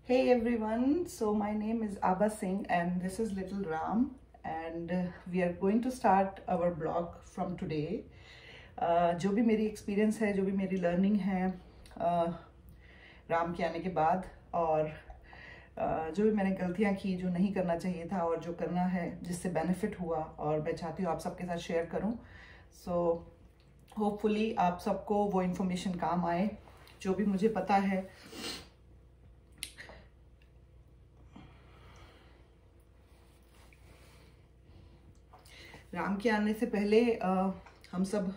Hey everyone, so my name is Abba Singh and this is Little Ram, and we are going to start our blog from today. जो भी मेरी experience है, जो भी मेरी learning है राम के आने के बाद, और जो भी मैंने गलतियां की, जो नहीं करना चाहिए था और जो करना है जिससे बेनिफिट हुआ, और मैं चाहती हूँ आप सबके साथ शेयर करूँ. सो होपफुली आप सबको वो इन्फॉर्मेशन काम आए जो भी मुझे पता है. राम के आने से पहले हम सब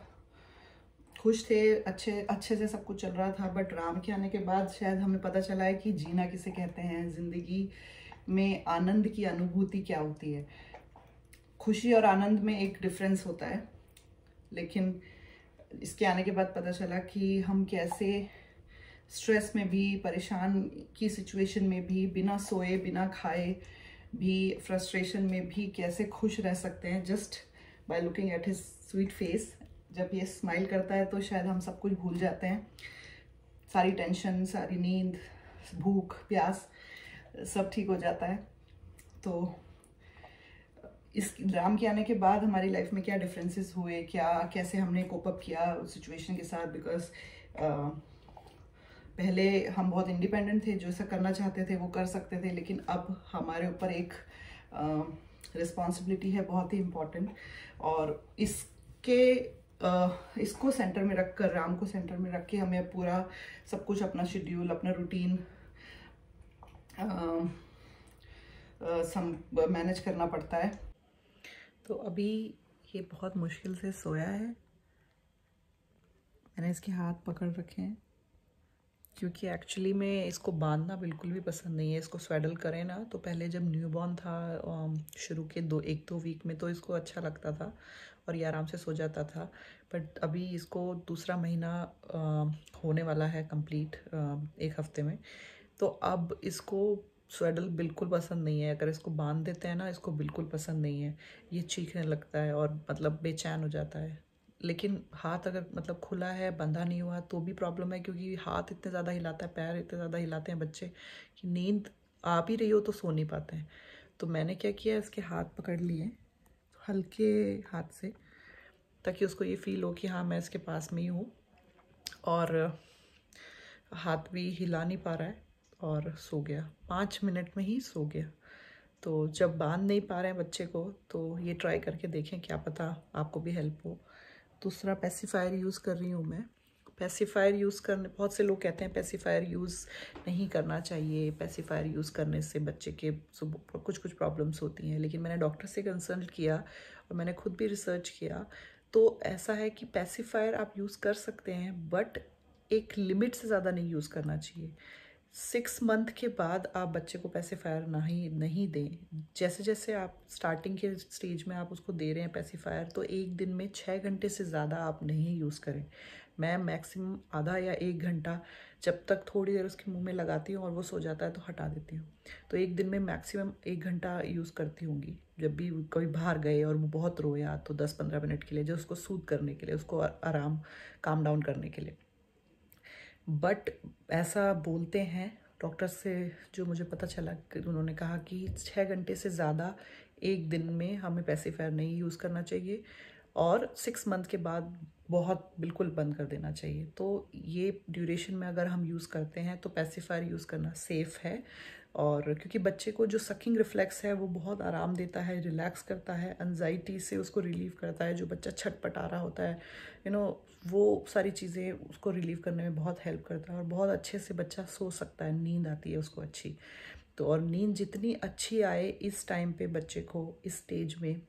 खुश थे, अच्छे से सब कुछ चल रहा था. बट राम के आने के बाद शायद हमें पता चला है कि जीना किसे कहते हैं, जिंदगी में आनंद की अनुभूति क्या होती है. खुशी और आनंद में एक डिफरेंस होता है, लेकिन इसके आने के बाद पता चला कि हम कैसे स्ट्रेस में भी, परेशान की सिचुएशन में भी, बिना सोए बिना खाए भी, फ्रस्ट्रेशन में भी कैसे खुश रह सकते हैं just by looking at his sweet face. जब ये स्माइल करता है तो शायद हम सब कुछ भूल जाते हैं. सारी टेंशन, सारी नींद, भूख प्यास सब ठीक हो जाता है. तो इस राम के आने के बाद हमारी लाइफ में क्या डिफरेंसेस हुए, कैसे हमने कोप अप किया सिचुएशन के साथ. बिकॉज पहले हम बहुत इंडिपेंडेंट थे, जो ऐसा करना चाहते थे वो कर सकते थे, लेकिन अब हमारे ऊपर एक रिस्पॉन्सिबिलिटी है बहुत ही इम्पोर्टेंट. और इसको सेंटर में रखकर, राम को सेंटर में रख के हमें पूरा सब कुछ, अपना शेड्यूल, अपना रूटीन मैनेज करना पड़ता है. तो अभी ये बहुत मुश्किल से सोया है. मैंने इसके हाथ पकड़ रखे हैं क्योंकि एक्चुअली में इसको बांधना बिल्कुल भी पसंद नहीं है. इसको स्वेडल करें ना, तो पहले जब न्यूबॉर्न था शुरू के 1-2 वीक में, तो इसको अच्छा लगता था और ये आराम से सो जाता था. बट अभी इसको दूसरा महीना होने वाला है कंप्लीट, 1 हफ्ते में. तो अब इसको स्वेडल बिल्कुल पसंद नहीं है. अगर इसको बांध देते हैं ना, इसको बिल्कुल पसंद नहीं है. ये चीखने लगता है और मतलब बेचैन हो जाता है. लेकिन हाथ अगर मतलब खुला है, बंधा नहीं हुआ, तो भी प्रॉब्लम है, क्योंकि हाथ इतने ज़्यादा हिलाता है, पैर इतने ज़्यादा हिलाते हैं बच्चे कि नींद आ भी रही हो तो सो नहीं पाते हैं. तो मैंने क्या किया, इसके हाथ पकड़ लिए हल्के हाथ से, ताकि उसको ये फील हो कि हाँ मैं इसके पास में ही हूँ. और हाथ भी हिला नहीं पा रहा है और सो गया. 5 मिनट में ही सो गया. तो जब बांध नहीं पा रहे हैं बच्चे को, तो ये ट्राई करके देखें, क्या पता आपको भी हेल्प हो. दूसरा पेसिफायर यूज़ कर रही हूँ मैं. पेसिफायर यूज़ करने, बहुत से लोग कहते हैं पेसिफायर यूज़ नहीं करना चाहिए, पेसिफायर यूज़ करने से बच्चे के कुछ प्रॉब्लम्स होती हैं. लेकिन मैंने डॉक्टर से कंसल्ट किया और मैंने खुद भी रिसर्च किया. तो ऐसा है कि पेसिफायर आप यूज़ कर सकते हैं, बट एक लिमिट से ज़्यादा नहीं यूज़ करना चाहिए. 6 मंथ के बाद आप बच्चे को पेसिफायर नहीं दें. जैसे जैसे आप स्टार्टिंग के स्टेज में आप उसको दे रहे हैं पेसिफायर, तो एक दिन में 6 घंटे से ज़्यादा आप नहीं यूज़ करें. मैं मैक्सिमम आधा या 1 घंटा, जब तक थोड़ी देर उसके मुंह में लगाती हूँ और वो सो जाता है तो हटा देती हूँ. तो एक दिन में मैक्सिमम 1 घंटा यूज़ करती होंगी. जब भी कभी बाहर गए और वो बहुत रोया, तो 10-15 मिनट के लिए, जो उसको सूद करने के लिए, उसको आराम, काम डाउन करने के लिए. बट ऐसा बोलते हैं डॉक्टर से, जो मुझे पता चला कि उन्होंने कहा कि 6 घंटे से ज़्यादा एक दिन में हमें पेसिफायर नहीं यूज़ करना चाहिए, और 6 मंथ के बाद बहुत बिल्कुल बंद कर देना चाहिए. तो ये ड्यूरेशन में अगर हम यूज़ करते हैं तो पेसिफायर यूज़ करना सेफ़ है. और क्योंकि बच्चे को जो सकिंग रिफ्लेक्स है वो बहुत आराम देता है, रिलैक्स करता है, एंजाइटी से उसको रिलीव करता है. जो बच्चा छटपटा रहा होता है, वो सारी चीज़ें उसको रिलीव करने में बहुत हेल्प करता है, और बहुत अच्छे से बच्चा सो सकता है, नींद आती है उसको अच्छी. तो और नींद जितनी अच्छी आए इस टाइम पे बच्चे को, इस स्टेज में,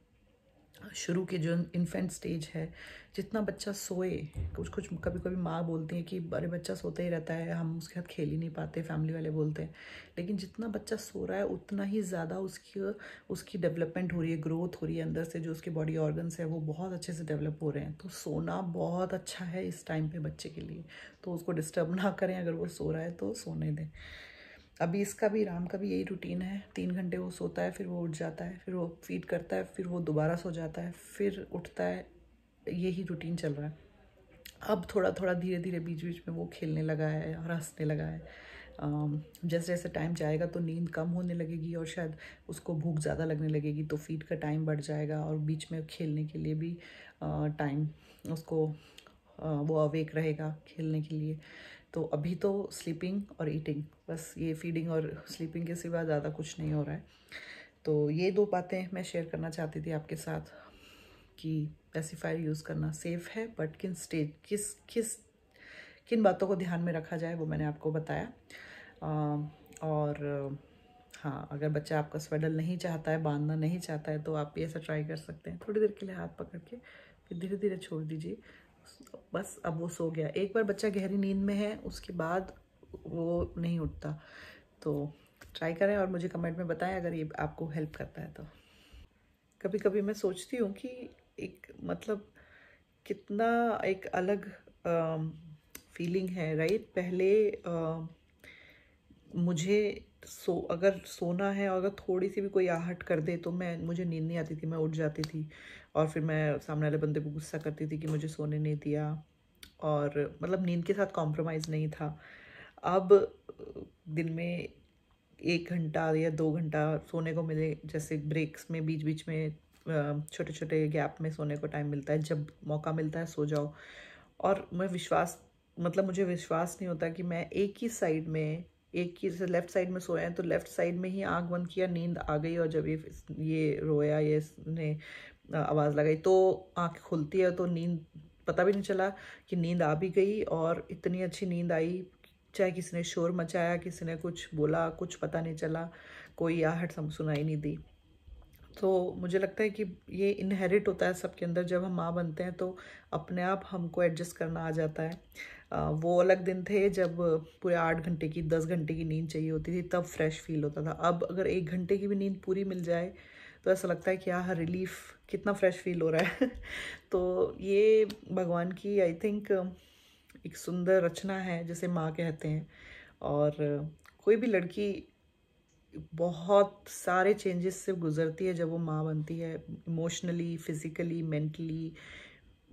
शुरू के जो इन्फेंट स्टेज है, जितना बच्चा सोए. कुछ कभी कभी माँ बोलती है कि अरे बच्चा सोता ही रहता है, हम उसके साथ खेल ही नहीं पाते, फैमिली वाले बोलते हैं. लेकिन जितना बच्चा सो रहा है उतना ही ज़्यादा उसकी डेवलपमेंट हो रही है, ग्रोथ हो रही है. अंदर से जो उसके बॉडी ऑर्गन्स है वो बहुत अच्छे से डेवलप हो रहे हैं. तो सोना बहुत अच्छा है इस टाइम पे बच्चे के लिए. तो उसको डिस्टर्ब ना करें. अगर वो सो रहा है तो सोने दें. अभी इसका भी, राम का भी यही रूटीन है. 3 घंटे वो सोता है, फिर वो उठ जाता है, फिर वो फीड करता है, फिर वो दोबारा सो जाता है, फिर उठता है. यही रूटीन चल रहा है. अब थोड़ा थोड़ा धीरे धीरे बीच बीच में वो खेलने लगा है और हंसने लगा है. जैसे जैसे टाइम जाएगा तो नींद कम होने लगेगी और शायद उसको भूख ज़्यादा लगने लगेगी, तो फीड का टाइम बढ़ जाएगा और बीच में खेलने के लिए भी टाइम उसको वो अवेक रहेगा खेलने के लिए। तो अभी तो स्लीपिंग और ईटिंग, बस ये फीडिंग और स्लीपिंग के सिवा ज़्यादा कुछ नहीं हो रहा है। तो ये 2 बातें मैं शेयर करना चाहती थी आपके साथ कि पेसिफायर यूज़ करना सेफ़ है, बट किन बातों को ध्यान में रखा जाए वो मैंने आपको बताया। और हाँ, अगर बच्चा आपका स्वेडल नहीं चाहता है, बांधना नहीं चाहता है, तो आप भी ऐसा ट्राई कर सकते हैं। थोड़ी देर के लिए हाथ पकड़ के फिर धीरे धीरे छोड़ दीजिए। बस अब वो सो गया। एक बार बच्चा गहरी नींद में है उसके बाद वो नहीं उठता। तो ट्राई करें और मुझे कमेंट में बताएं अगर ये आपको हेल्प करता है तो। कभी कभी मैं सोचती हूँ कि एक मतलब कितना एक अलग फीलिंग है, राइट। पहले मुझे अगर सोना है और अगर थोड़ी सी भी कोई आहट कर दे तो मुझे नींद नहीं आती थी, मैं उठ जाती थी और फिर मैं सामने वाले बंदे को गुस्सा करती थी कि मुझे सोने नहीं दिया, और मतलब नींद के साथ कॉम्प्रोमाइज़ नहीं था। अब दिन में 1 घंटा या 2 घंटा सोने को मिले, जैसे ब्रेक्स में बीच बीच में छोटे छोटे गैप में सोने को टाइम मिलता है, जब मौका मिलता है सो जाओ। और मुझे विश्वास नहीं होता कि मैं एक ही साइड में, एक ही जैसे लेफ्ट साइड में सोए हैं तो लेफ्ट साइड में ही आंख बंद किया, नींद आ गई, और जब ये रोया, ये इसने आवाज़ लगाई तो आंख खुलती है तो नींद पता भी नहीं चला कि नींद आ भी गई, और इतनी अच्छी नींद आई। चाहे किसी ने शोर मचाया, किसी ने कुछ बोला, कुछ पता नहीं चला, कोई आहट सुनाई नहीं दी। तो मुझे लगता है कि ये इनहेरिट होता है सबके अंदर। जब हम माँ बनते हैं तो अपने आप हमको एडजस्ट करना आ जाता है। वो अलग दिन थे जब पूरे 8 घंटे की 10 घंटे की नींद चाहिए होती थी, तब फ्रेश फील होता था। अब अगर 1 घंटे की भी नींद पूरी मिल जाए तो ऐसा लगता है कि हाँ, रिलीफ, कितना फ्रेश फील हो रहा है। तो ये भगवान की आई थिंक एक सुंदर रचना है जिसे माँ कहते हैं। और कोई भी लड़की बहुत सारे चेंजेस से गुजरती है जब वो माँ बनती है, इमोशनली, फिजिकली, मेंटली।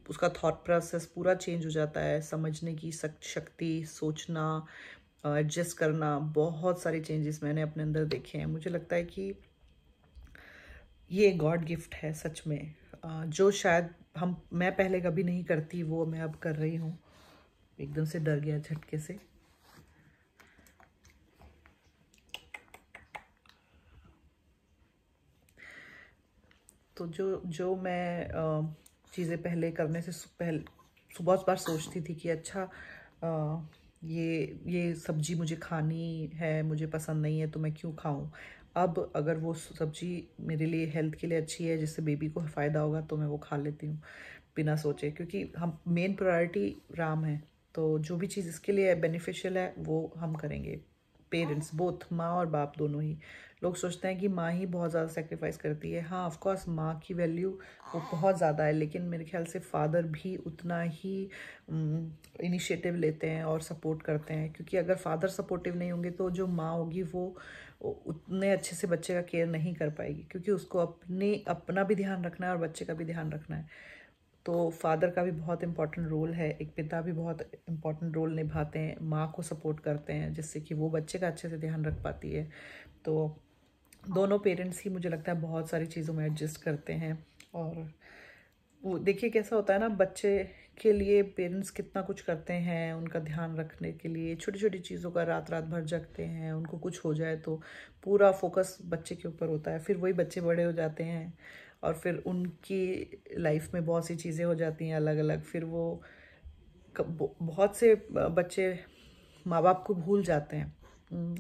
उसका थॉट प्रोसेस पूरा चेंज हो जाता है, समझने की शक्ति, सोचना, एडजस्ट करना, बहुत सारे चेंजेस मैंने अपने अंदर देखे हैं। मुझे लगता है कि ये गॉड गिफ्ट है सच में, जो शायद मैं पहले कभी नहीं करती, वो मैं अब कर रही हूँ। एकदम से डर गया झटके से। तो जो मैं चीज़ें पहले करने से बहुत बार सोचती थी कि अच्छा, ये सब्जी मुझे खानी है, मुझे पसंद नहीं है तो मैं क्यों खाऊं। अब अगर वो सब्जी मेरे लिए हेल्थ के लिए अच्छी है, जिससे बेबी को फ़ायदा होगा, तो मैं वो खा लेती हूँ बिना सोचे, क्योंकि हम मेन प्रायोरिटी राम है। तो जो भी चीज़ इसके लिए बेनिफिशियल है वो हम करेंगे। पेरेंट्स बोथ, माँ और बाप दोनों ही। लोग सोचते हैं कि माँ ही बहुत ज़्यादा सेक्रीफाइस करती है। हाँ, ऑफ कोर्स माँ की वैल्यू वो बहुत ज़्यादा है, लेकिन मेरे ख्याल से फादर भी उतना ही इनिशिएटिव लेते हैं और सपोर्ट करते हैं, क्योंकि अगर फादर सपोर्टिव नहीं होंगे तो जो माँ होगी वो उतने अच्छे से बच्चे का केयर नहीं कर पाएगी, क्योंकि उसको अपना भी ध्यान रखना है और बच्चे का भी ध्यान रखना है। तो फादर का भी बहुत इम्पोर्टेंट रोल है, एक पिता भी बहुत इम्पोर्टेंट रोल निभाते हैं, माँ को सपोर्ट करते हैं जिससे कि वो बच्चे का अच्छे से ध्यान रख पाती है। तो दोनों पेरेंट्स ही मुझे लगता है बहुत सारी चीज़ों में एडजस्ट करते हैं। और वो देखिए कैसा होता है ना, बच्चे के लिए पेरेंट्स कितना कुछ करते हैं, उनका ध्यान रखने के लिए छोटी छोटी चीज़ों का रात रात भर जगते हैं। उनको कुछ हो जाए तो पूरा फोकस बच्चे के ऊपर होता है। फिर वही बच्चे बड़े हो जाते हैं और फिर उनकी लाइफ में बहुत सी चीज़ें हो जाती हैं अलग अलग। फिर वो बहुत से बच्चे माँ बाप को भूल जाते हैं।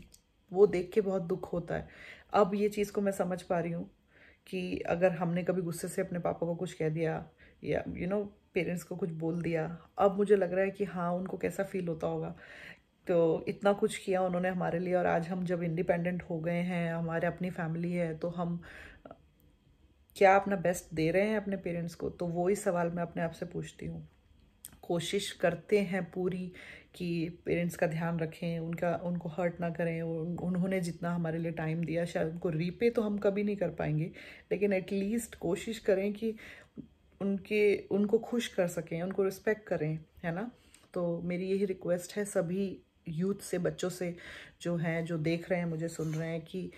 वो देख के बहुत दुख होता है। अब ये चीज़ को मैं समझ पा रही हूँ कि अगर हमने कभी गुस्से से अपने पापा को कुछ कह दिया या पेरेंट्स को कुछ बोल दिया, अब मुझे लग रहा है कि हाँ, उनको कैसा फील होता होगा। तो इतना कुछ किया उन्होंने हमारे लिए, और आज हम जब इंडिपेंडेंट हो गए हैं, हमारे अपनी फैमिली है, तो हम क्या अपना बेस्ट दे रहे हैं अपने पेरेंट्स को? तो वो ही सवाल मैं अपने आप से पूछती हूँ। कोशिश करते हैं पूरी कि पेरेंट्स का ध्यान रखें, उनको हर्ट ना करें। उन्होंने जितना हमारे लिए टाइम दिया, शायद उनको रीपे तो हम कभी नहीं कर पाएंगे, लेकिन एटलीस्ट कोशिश करें कि उनको खुश कर सकें, उनको रिस्पेक्ट करें, है ना। तो मेरी यही रिक्वेस्ट है सभी यूथ से, बच्चों से जो हैं, जो देख रहे हैं, मुझे सुन रहे हैं, कि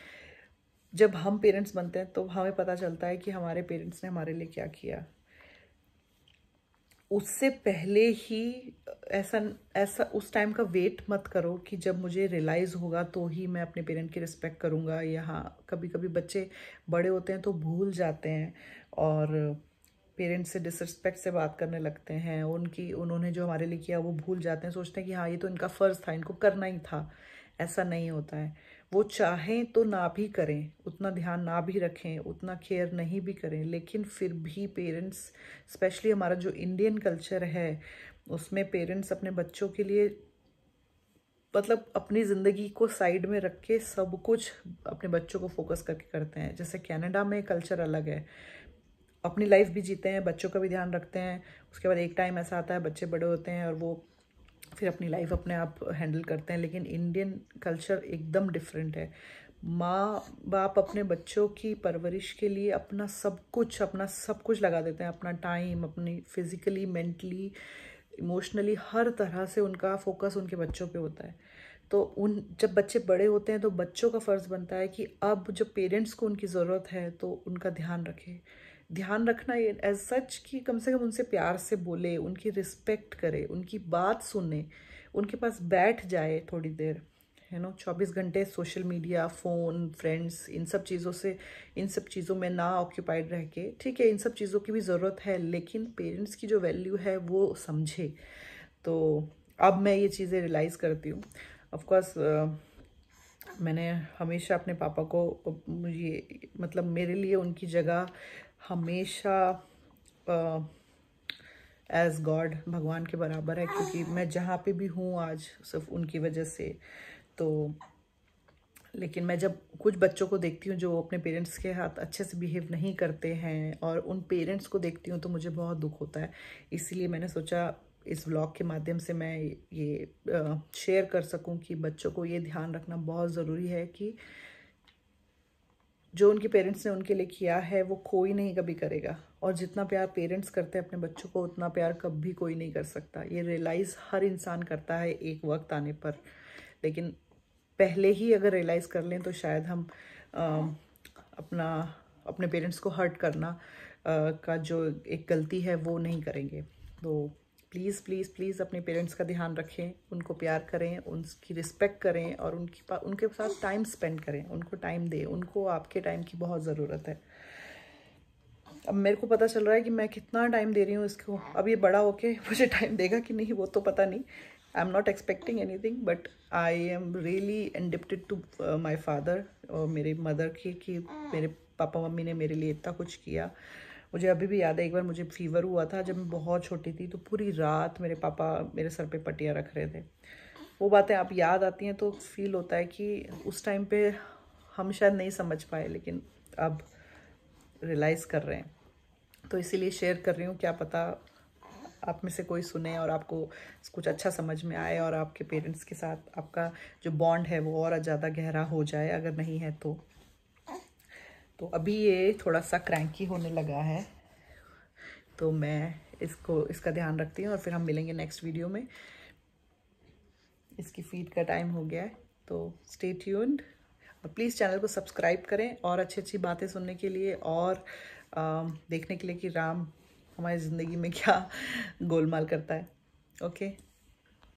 जब हम पेरेंट्स बनते हैं तो हमें पता चलता है कि हमारे पेरेंट्स ने हमारे लिए क्या किया। उससे पहले ही ऐसा ऐसा उस टाइम का वेट मत करो कि जब मुझे रियलाइज़ होगा तो ही मैं अपने पेरेंट की रिस्पेक्ट करूँगा। या हाँ, कभी कभी बच्चे बड़े होते हैं तो भूल जाते हैं और पेरेंट्स से डिसरिस्पेक्ट से बात करने लगते हैं। उन्होंने जो हमारे लिए किया वो भूल जाते हैं, सोचते हैं कि हाँ ये तो इनका फ़र्ज़ था, इनको करना ही था। ऐसा नहीं होता है। वो चाहें तो ना भी करें, उतना ध्यान ना भी रखें, उतना केयर नहीं भी करें, लेकिन फिर भी पेरेंट्स, स्पेशली हमारा जो इंडियन कल्चर है उसमें पेरेंट्स अपने बच्चों के लिए मतलब अपनी ज़िंदगी को साइड में रख के सब कुछ अपने बच्चों को फोकस करके करते हैं। जैसे कनाडा में कल्चर अलग है, अपनी लाइफ भी जीते हैं, बच्चों का भी ध्यान रखते हैं। उसके बाद एक टाइम ऐसा आता है बच्चे बड़े होते हैं और वो फिर अपनी लाइफ अपने आप हैंडल करते हैं। लेकिन इंडियन कल्चर एकदम डिफरेंट है। माँ बाप अपने बच्चों की परवरिश के लिए अपना सब कुछ लगा देते हैं, अपना टाइम, अपनी फिजिकली, मेंटली, इमोशनली, हर तरह से उनका फोकस उनके बच्चों पे होता है। तो जब बच्चे बड़े होते हैं तो बच्चों का फ़र्ज़ बनता है कि अब जब पेरेंट्स को उनकी ज़रूरत है तो उनका ध्यान रखें। ध्यान रखना ये एज सच कि कम से कम उनसे प्यार से बोले, उनकी रिस्पेक्ट करे, उनकी बात सुने, उनके पास बैठ जाए थोड़ी देर, 24 घंटे सोशल मीडिया, फ़ोन, फ्रेंड्स, इन सब चीज़ों में ना ऑक्यूपाइड रह के। ठीक है, इन सब चीज़ों की भी ज़रूरत है, लेकिन पेरेंट्स की जो वैल्यू है वो समझे। तो अब मैं ये चीज़ें रियलाइज़ करती हूँ। ऑफकोर्स मैंने हमेशा अपने पापा को, मुझे मतलब मेरे लिए उनकी जगह हमेशा एज गॉड, भगवान के बराबर है, क्योंकि मैं जहाँ पे भी हूँ आज सिर्फ उनकी वजह से। तो लेकिन मैं जब कुछ बच्चों को देखती हूँ जो अपने पेरेंट्स के साथ अच्छे से बिहेव नहीं करते हैं और उन पेरेंट्स को देखती हूँ तो मुझे बहुत दुख होता है। इसीलिए मैंने सोचा इस व्लॉग के माध्यम से मैं ये शेयर कर सकूं कि बच्चों को ये ध्यान रखना बहुत ज़रूरी है कि जो उनके पेरेंट्स ने उनके लिए किया है वो कोई नहीं कभी करेगा। और जितना प्यार पेरेंट्स करते हैं अपने बच्चों को, उतना प्यार कभी कोई नहीं कर सकता। ये रियलाइज़ हर इंसान करता है एक वक्त आने पर, लेकिन पहले ही अगर रियलाइज़ कर लें तो शायद हम अपने पेरेंट्स को हर्ट करना का जो एक गलती है वो नहीं करेंगे। तो प्लीज़ प्लीज़ प्लीज़ अपने पेरेंट्स का ध्यान रखें, उनको प्यार करें, उनकी रिस्पेक्ट करें और उनके साथ टाइम स्पेंड करें, उनको टाइम दें। उनको आपके टाइम की बहुत ज़रूरत है। अब मेरे को पता चल रहा है कि मैं कितना टाइम दे रही हूँ इसको। अब ये बड़ा होके मुझे टाइम देगा कि नहीं वो तो पता नहीं। I am not expecting anything, but I am really indebted to my father और मेरे मदर की, कि मेरे पापा मम्मी ने मेरे लिए इतना कुछ किया। मुझे अभी भी याद है, एक बार मुझे फीवर हुआ था जब मैं बहुत छोटी थी, तो पूरी रात मेरे पापा मेरे सर पे पट्टियाँ रख रहे थे। वो बातें आप याद आती हैं तो फील होता है कि उस टाइम पे हम शायद नहीं समझ पाए, लेकिन अब रियलाइज़ कर रहे हैं। तो इसीलिए शेयर कर रही हूँ, क्या पता आप में से कोई सुने और आपको कुछ अच्छा समझ में आए और आपके पेरेंट्स के साथ आपका जो बॉन्ड है वो और ज़्यादा गहरा हो जाए, अगर नहीं है तो। अभी ये थोड़ा सा क्रैंकी होने लगा है, तो मैं इसका ध्यान रखती हूँ और फिर हम मिलेंगे नेक्स्ट वीडियो में। इसकी फीड का टाइम हो गया है, तो स्टे ट्यून्ड और प्लीज़ चैनल को सब्सक्राइब करें और अच्छी अच्छी बातें सुनने के लिए और देखने के लिए कि राम हमारी ज़िंदगी में क्या गोलमाल करता है। ओके।